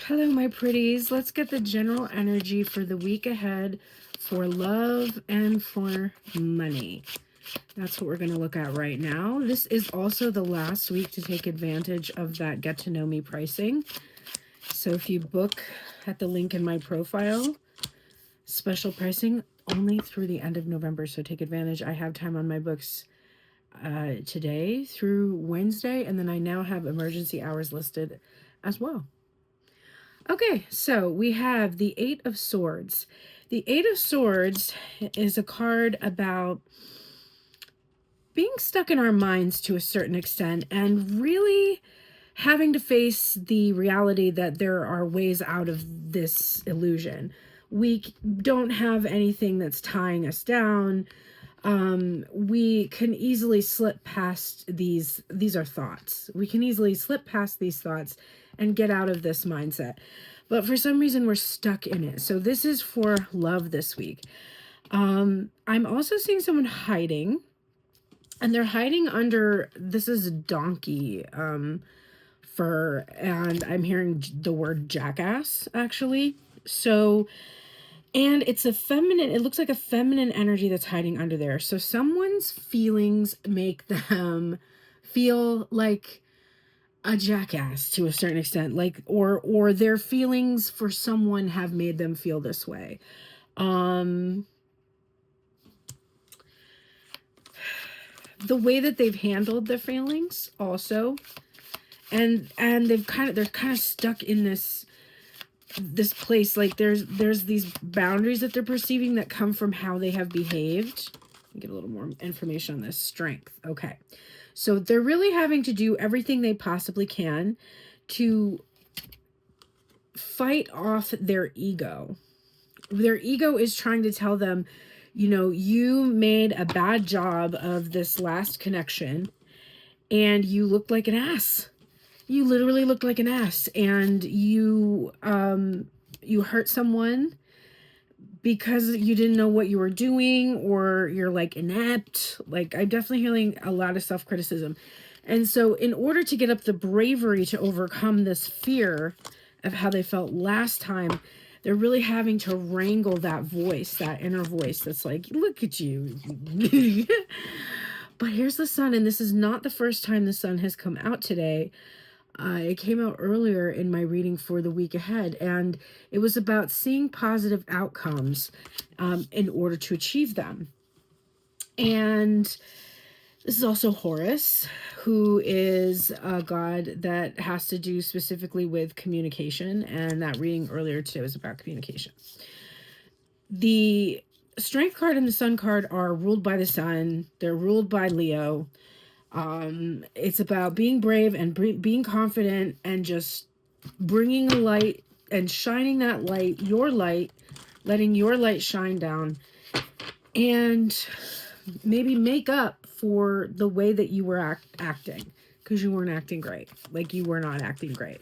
Hello, my pretties. Let's get the general energy for the week ahead for love and for money. That's what we're going to look at right now. This is also the last week to take advantage of that get to know me pricing. So if you book at the link in my profile, special pricing only through the end of November. So take advantage. I have time on my books today through Wednesday, and then I now have emergency hours listed as well. Okay, so we have the Eight of Swords. The Eight of Swords is a card about being stuck in our minds to a certain extent and really having to face the reality that there are ways out of this illusion. We don't have anything that's tying us down. We can easily slip past these are thoughts. We can easily slip past these thoughts and get out of this mindset. But for some reason, we're stuck in it. So this is for love this week. I'm also seeing someone hiding, and they're hiding under, this is donkey fur, and I'm hearing the word jackass, actually. So, and it's a feminine, it looks like a feminine energy that's hiding under there. So someone's feelings make them feel like a jackass to a certain extent, like, or their feelings for someone have made them feel this way. The way that they've handled their feelings also, and they're kind of stuck in this place. Like there's these boundaries that they're perceiving that come from how they have behaved. Get a little more information on this. Strength. Okay. So they're really having to do everything they possibly can to fight off their ego. Their ego is trying to tell them, you know, you made a bad job of this last connection and you looked like an ass. You literally looked like an ass, and you hurt someone because you didn't know what you were doing, or you're like inept. Like, I'm definitely hearing a lot of self-criticism. And so in order to get up the bravery to overcome this fear of how they felt last time, they're really having to wrangle that voice, that inner voice that's like, look at you. But here's the sun, and this is not the first time the sun has come out today. It came out earlier in my reading for the week ahead, and it was about seeing positive outcomes in order to achieve them. And this is also Horus, who is a god that has to do specifically with communication, and that reading earlier today was about communication. The Strength card and the Sun card are ruled by the Sun. They're ruled by Leo. It's about being brave and being confident and just bringing the light and shining that light, your light, letting your light shine down, and maybe make up for the way that you were acting, because you weren't acting great. Like, you were not acting great.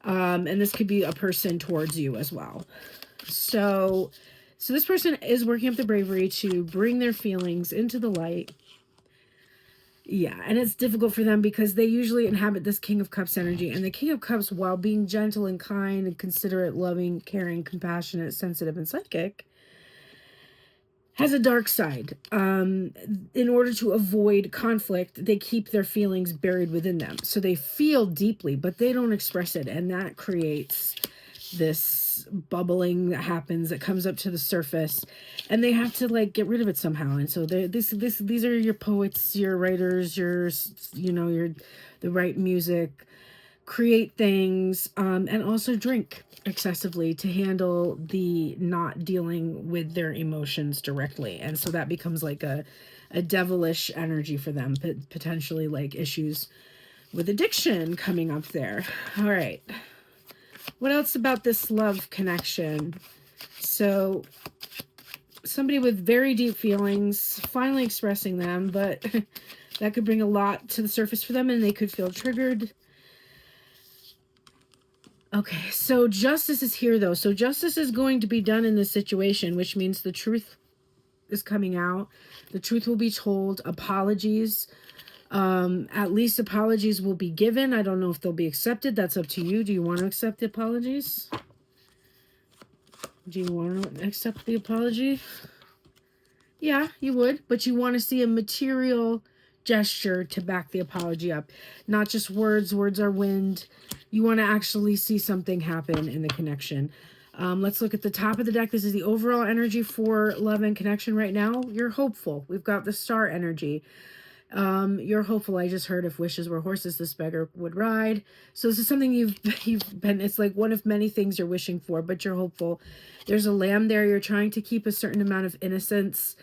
And this could be a person towards you as well. So this person is working up the bravery to bring their feelings into the light. Yeah, and it's difficult for them because they usually inhabit this King of Cups energy. And the King of Cups, while being gentle and kind and considerate, loving, caring, compassionate, sensitive, and psychic, has a dark side. In order to avoid conflict, they keep their feelings buried within them. So they feel deeply, but they don't express it. And that creates this bubbling that happens, that comes up to the surface, and they have to like get rid of it somehow. And so these are your poets, your writers, your the right music, create things, and also drink excessively to handle the not dealing with their emotions directly. And so that becomes like a devilish energy for them, potentially like issues with addiction coming up there. All right. What else about this love connection? So somebody with very deep feelings, finally expressing them, but that could bring a lot to the surface for them, and they could feel triggered. Okay, so justice is here, though. So justice is going to be done in this situation, which means the truth is coming out. The truth will be told. Apologies At least apologies will be given. I don't know if they'll be accepted. That's up to you. Do you want to accept the apologies? Do you want to accept the apology? Yeah, you would, but you want to see a material gesture to back the apology up. Not just words. Words are wind. You want to actually see something happen in the connection. Let's look at the top of the deck. This is the overall energy for love and connection right now. You're hopeful. We've got the star energy. You're hopeful. I just heard if wishes were horses, this beggar would ride. So this is something you've been, it's like one of many things you're wishing for, but you're hopeful. There's a lamb there. You're trying to keep a certain amount of innocence,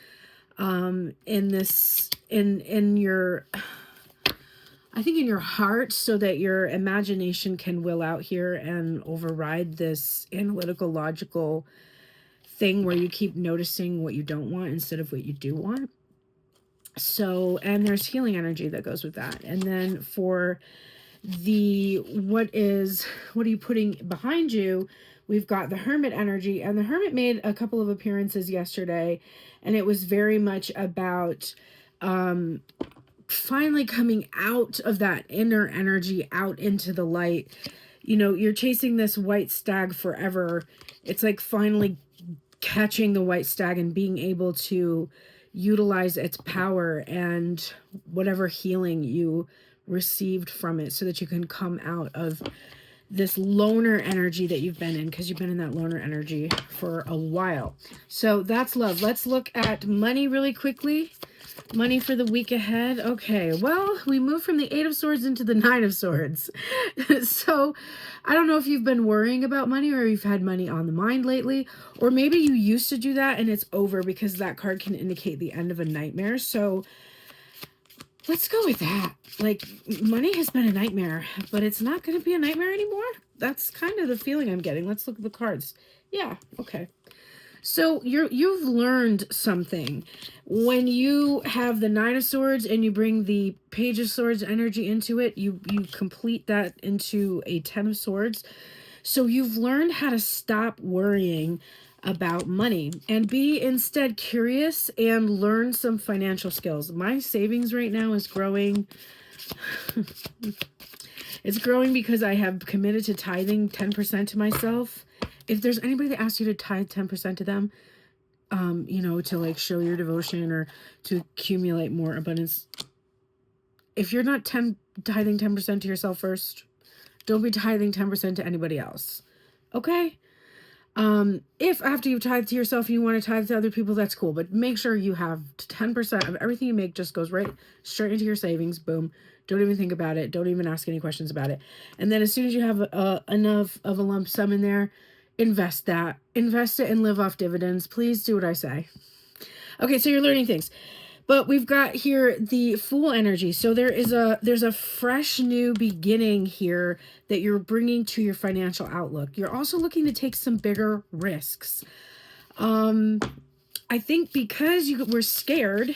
in this, in your, I think in your heart, so that your imagination can will out here and override this analytical, logical thing where you keep noticing what you don't want instead of what you do want. So, and there's healing energy that goes with that. And then for the, what are you putting behind you? We've got the Hermit energy, and the Hermit made a couple of appearances yesterday, and it was very much about finally coming out of that inner energy out into the light. You know, you're chasing this white stag forever. It's like finally catching the white stag and being able to utilize its power and whatever healing you received from it, so that you can come out of this loner energy that you've been in, because you've been in that loner energy for a while. So that's love. Let's look at money really quickly. Money for the week ahead. Okay, well, we moved from the 8 of Swords into the 9 of Swords. So I don't know if you've been worrying about money, or you've had money on the mind lately, or maybe you used to do that and it's over, because that card can indicate the end of a nightmare. So let's go with that. Like, money has been a nightmare, but it's not going to be a nightmare anymore. That's kind of the feeling I'm getting. Let's look at the cards. Yeah, okay. So you've learned something. When you have the 9 of Swords and you bring the Page of Swords energy into it, you complete that into a 10 of Swords. So you've learned how to stop worrying about money and be instead curious and learn some financial skills. My savings right now is growing. It's growing because I have committed to tithing 10% to myself. If there's anybody that asks you to tithe 10% to them, you know, to like show your devotion or to accumulate more abundance, if you're not tithing 10% to yourself first, don't be tithing 10% to anybody else. Okay? If after you tithe to yourself, you want to tithe to other people, that's cool. But make sure you have 10% of everything you make just goes right straight into your savings. Boom. Don't even think about it. Don't even ask any questions about it. And then as soon as you have enough of a lump sum in there, invest that. Invest it and live off dividends. Please do what I say. Okay, so you're learning things. But we've got here the Fool energy. So there's a fresh new beginning here that you're bringing to your financial outlook. You're also looking to take some bigger risks. I think because you were scared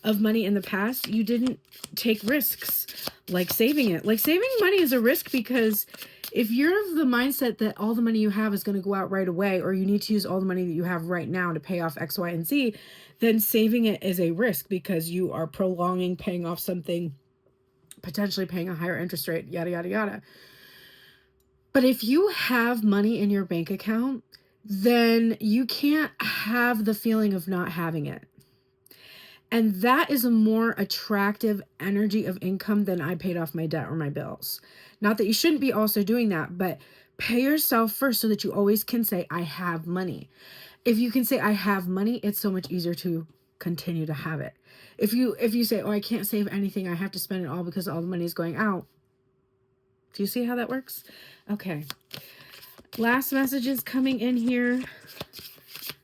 of money in the past, you didn't take risks like saving it. Like, saving money is a risk, because if you're of the mindset that all the money you have is going to go out right away, or you need to use all the money that you have right now to pay off X, Y, and Z, then saving it is a risk, because you are prolonging paying off something, potentially paying a higher interest rate, yada, yada, yada. But if you have money in your bank account, then you can't have the feeling of not having it. And that is a more attractive energy of income than I paid off my debt or my bills. Not that you shouldn't be also doing that, but pay yourself first so that you always can say, I have money. If you can say, I have money, it's so much easier to continue to have it. If you say, oh, I can't save anything, I have to spend it all because all the money is going out. Do you see how that works? Okay. Last messages coming in here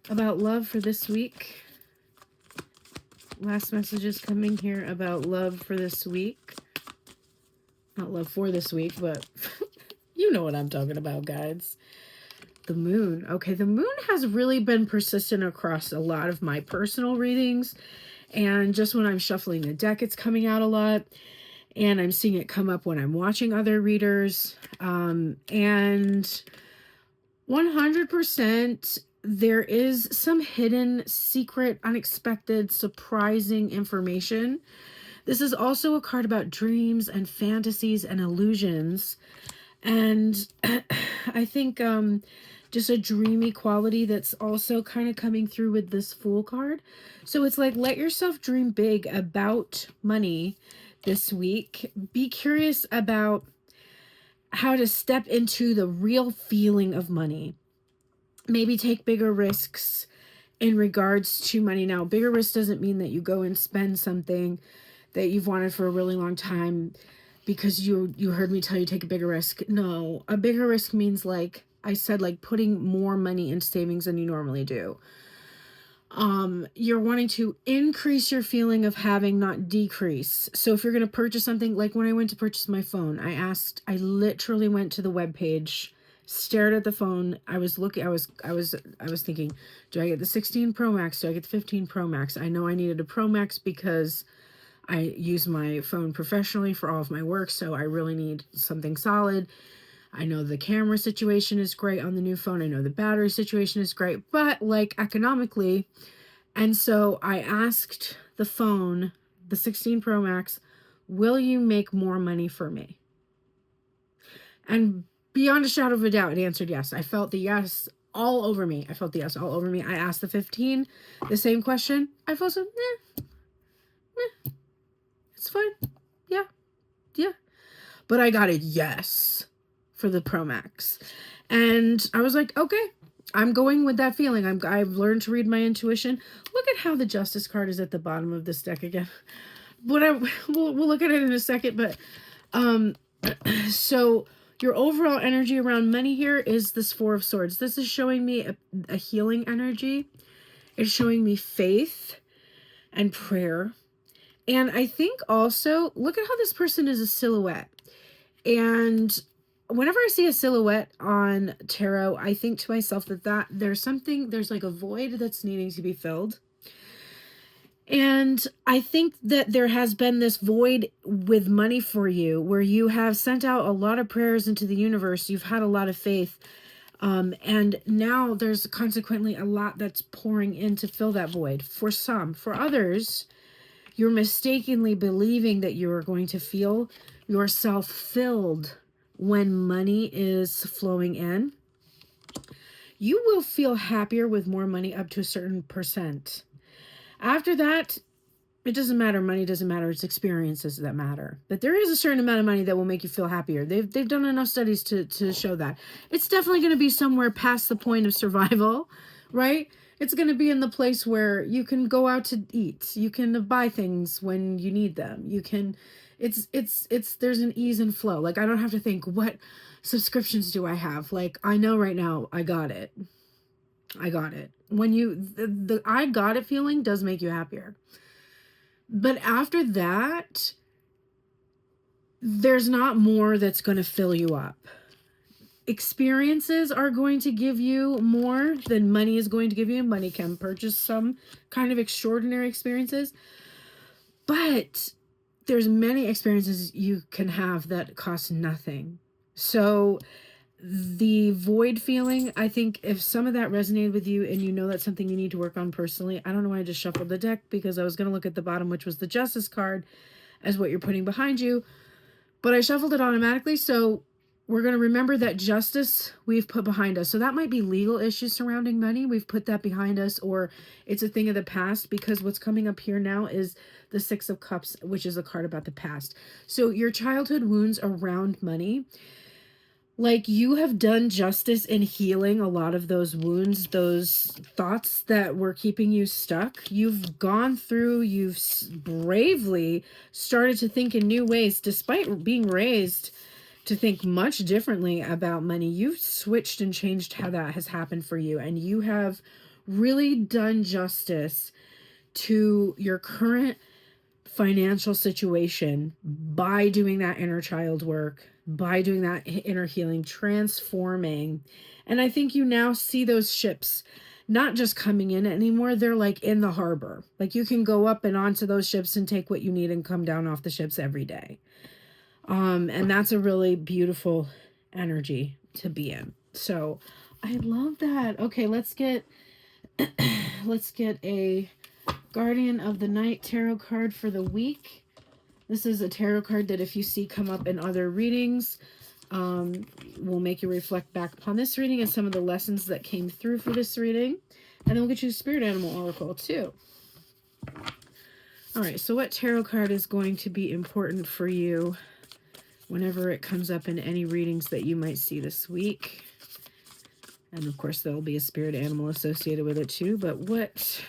about love for this week. Last messages coming here about love for this week. Not love for this week, but you know what I'm talking about, guys. The moon. Okay, the moon has really been persistent across a lot of my personal readings. And just when I'm shuffling the deck, it's coming out a lot. And I'm seeing it come up when I'm watching other readers. And 100%, there is some hidden, secret, unexpected, surprising information This is also a card about dreams and fantasies and illusions. And I think just a dreamy quality that's also kind of coming through with this Fool card. So it's like, let yourself dream big about money this week. Be curious about how to step into the real feeling of money. Maybe take bigger risks in regards to money. Now, bigger risk doesn't mean that you go and spend something that you've wanted for a really long time because you heard me tell you take a bigger risk. No, a bigger risk means, like I said, like putting more money in savings than you normally do. You're wanting to increase your feeling of having, not decrease. So if you're going to purchase something, like when I went to purchase my phone, I literally went to the webpage, stared at the phone. I was thinking, do I get the 16 Pro Max? Do I get the 15 Pro Max? I know I needed a Pro Max because I use my phone professionally for all of my work, so I really need something solid. I know the camera situation is great on the new phone. I know the battery situation is great, but like economically. And so I asked the phone, the 16 Pro Max, will you make more money for me? And beyond a shadow of a doubt, it answered yes. I felt the yes all over me. I asked the 15 the same question. I felt so, it's fine. Yeah. But I got a yes for the Pro Max. And I was like, okay, I'm going with that feeling. I've learned to read my intuition. Look at how the Justice card is at the bottom of this deck again. But we'll look at it in a second. But so your overall energy around money here is this Four of Swords. This is showing me a healing energy. It's showing me faith and prayer. And I think also, look at how this person is a silhouette. And whenever I see a silhouette on tarot, I think to myself that there's like a void that's needing to be filled. And I think that there has been this void with money for you, where you have sent out a lot of prayers into the universe. You've had a lot of faith. And now there's consequently a lot that's pouring in to fill that void. For some, for others, you're mistakenly believing that you are going to feel yourself filled when money is flowing in. You will feel happier with more money up to a certain percent. After that, it doesn't matter. Money doesn't matter. It's experiences that matter. But there is a certain amount of money that will make you feel happier. They've done enough studies to show that. It's definitely going to be somewhere past the point of survival, right? It's going to be in the place where you can go out to eat. You can buy things when you need them. You can, there's an ease and flow. Like, I don't have to think, what subscriptions do I have? Like, I know right now I got it. When the I got it feeling does make you happier. But after that, there's not more that's going to fill you up. Experiences are going to give you more than money is going to give you. Money can purchase some kind of extraordinary experiences, but there's many experiences you can have that cost nothing. So the void feeling, I think if some of that resonated with you and you know that's something you need to work on personally, I don't know why I just shuffled the deck, because I was going to look at the bottom, which was the Justice card, as what you're putting behind you, but I shuffled it automatically. So we're going to remember that justice we've put behind us. So that might be legal issues surrounding money. We've put that behind us, or it's a thing of the past, because what's coming up here now is the Six of Cups, which is a card about the past. So your childhood wounds around money, like, you have done justice in healing a lot of those wounds, those thoughts that were keeping you stuck. You've gone through, you've bravely started to think in new ways, despite being raised to think much differently about money. You've switched and changed how that has happened for you. And you have really done justice to your current financial situation by doing that inner child work, by doing that inner healing, transforming. And I think you now see those ships not just coming in anymore. They're like in the harbor. Like, you can go up and onto those ships and take what you need and come down off the ships every day. And that's a really beautiful energy to be in. So I love that. Okay, let's get a Guardian of the Night tarot card for the week. This is a tarot card that if you see come up in other readings, will make you reflect back upon this reading and some of the lessons that came through for this reading. And then we'll get you a spirit animal oracle too. All right, so what tarot card is going to be important for you whenever it comes up in any readings that you might see this week? And of course, there'll be a spirit animal associated with it too, but what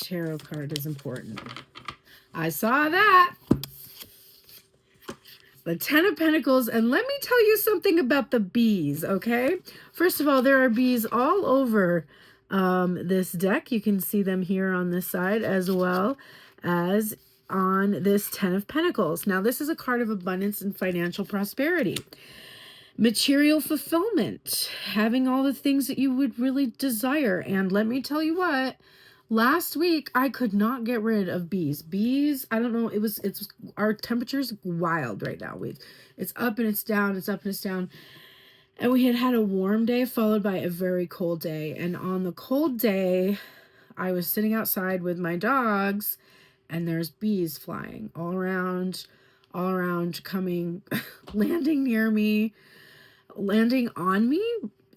tarot card is important? I saw that. The Ten of Pentacles, and let me tell you something about the bees, okay? First of all, there are bees all over this deck. You can see them here on this side as well as on this Ten of Pentacles. Now, this is a card of abundance and financial prosperity. Material fulfillment, having all the things that you would really desire. And let me tell you what, last week I could not get rid of bees. Bees, I don't know, it's our temperature's wild right now. It's up and it's down, it's up and it's down. And we had a warm day followed by a very cold day. And on the cold day, I was sitting outside with my dogs and there's bees flying all around, coming, landing near me, landing on me,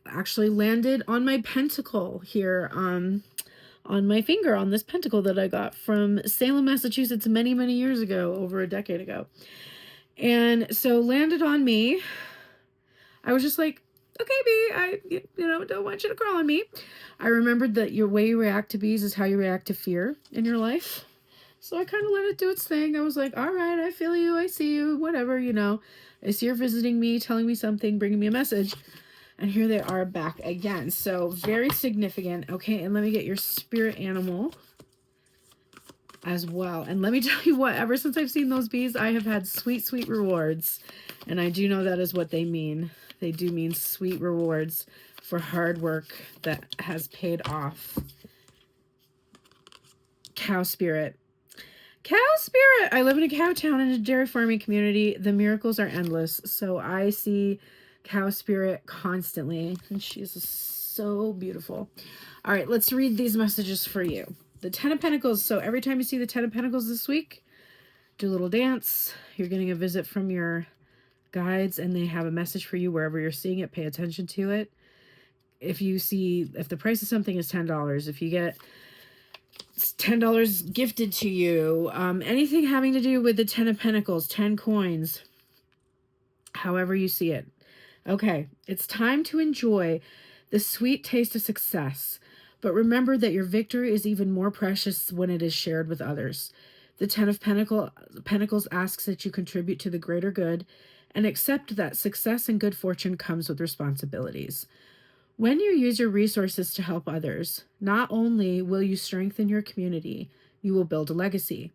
actually landed on my pentacle here, on my finger, on this pentacle that I got from Salem, Massachusetts many, many years ago, over a decade ago. And so landed on me. I was just like, okay, bee, I don't want you to crawl on me. I remembered that your way you react to bees is how you react to fear in your life. So I kind of let it do its thing. I was like, all right, I feel you, I see you, whatever, I see you're visiting me, telling me something, bringing me a message. And here they are back again. So very significant. Okay, and let me get your spirit animal as well. And let me tell you what, ever since I've seen those bees, I have had sweet, sweet rewards. And I do know that is what they mean. They do mean sweet rewards for hard work that has paid off. Cow spirit. Cow spirit. I live in a cow town in a dairy farming community. The miracles are endless. So I see cow spirit constantly. And she's so beautiful. All right, let's read these messages for you. The Ten of Pentacles. So every time you see the Ten of Pentacles this week, do a little dance. You're getting a visit from your guides and they have a message for you wherever you're seeing it. Pay attention to it. If the price of something is $10, if you get $10 gifted to you, anything having to do with the Ten of Pentacles, 10 coins, however you see it. Okay, it's time to enjoy the sweet taste of success, but remember that your victory is even more precious when it is shared with others. The Ten of Pentacles asks that you contribute to the greater good and accept that success and good fortune comes with responsibilities. When you use your resources to help others, not only will you strengthen your community, you will build a legacy.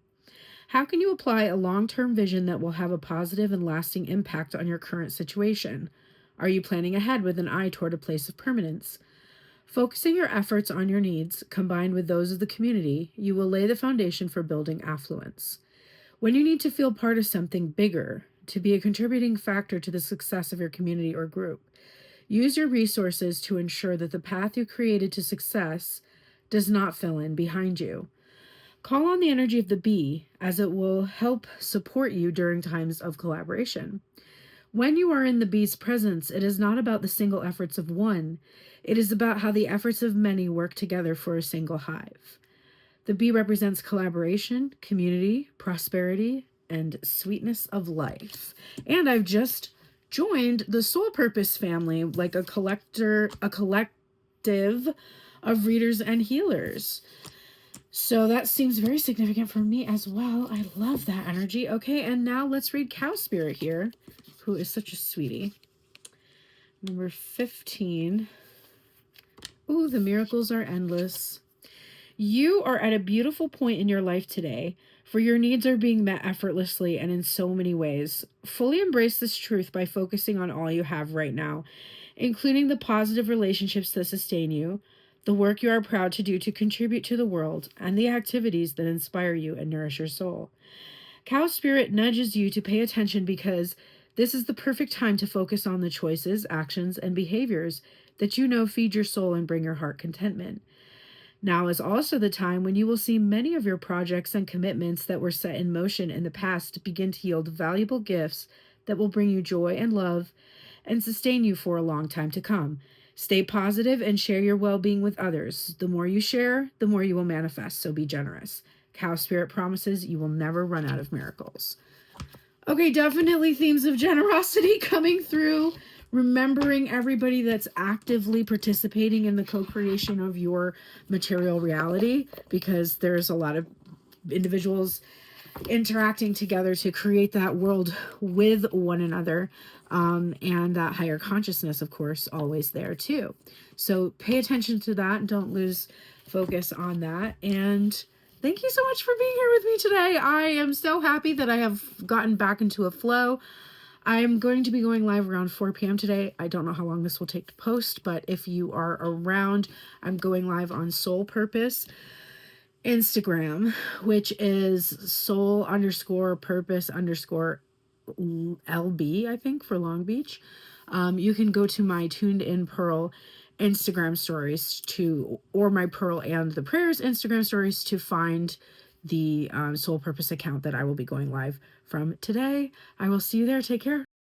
How can you apply a long-term vision that will have a positive and lasting impact on your current situation? Are you planning ahead with an eye toward a place of permanence? Focusing your efforts on your needs, combined with those of the community, you will lay the foundation for building affluence. When you need to feel part of something bigger, to be a contributing factor to the success of your community or group, use your resources to ensure that the path you created to success does not fill in behind you. Call on the energy of the bee, as it will help support you during times of collaboration. When you are in the bee's presence, it is not about the single efforts of one. It is about how the efforts of many work together for a single hive. The bee represents collaboration, community, prosperity, and sweetness of life. And I've just joined the Soul Purpose family, like a collective of readers and healers. So that seems very significant for me as well. I love that energy. Okay, and now let's read Cow Spirit here, who is such a sweetie. Number 15. Ooh, the miracles are endless. You are at a beautiful point in your life today, for your needs are being met effortlessly and in so many ways. Fully embrace this truth by focusing on all you have right now, including the positive relationships that sustain you, the work you are proud to do to contribute to the world, and the activities that inspire you and nourish your soul. Cow Spirit nudges you to pay attention because this is the perfect time to focus on the choices, actions, and behaviors that you know feed your soul and bring your heart contentment. Now is also the time when you will see many of your projects and commitments that were set in motion in the past begin to yield valuable gifts that will bring you joy and love and sustain you for a long time to come. Stay positive and share your well being with others. The more you share, the more you will manifest, so be generous. Cow Spirit promises you will never run out of miracles. Okay, definitely themes of generosity coming through. Remembering everybody that's actively participating in the co creation of your material reality, because there's a lot of individuals interacting together to create that world with one another, and that higher consciousness, of course, always there too. So pay attention to that and don't lose focus on that. And thank you so much for being here with me today. I am so happy that I have gotten back into a flow. I'm going to be going live around 4 p.m. today. I don't know how long this will take to post, but if you are around, I'm going live on Soul Purpose Instagram, which is soul_purpose_LB, I think, for Long Beach. You can go to my Tuned In Pearl Instagram stories or my Pearl and the Prayers Instagram stories to find the Soul Purpose account that I will be going live from today. I will see you there. Take care.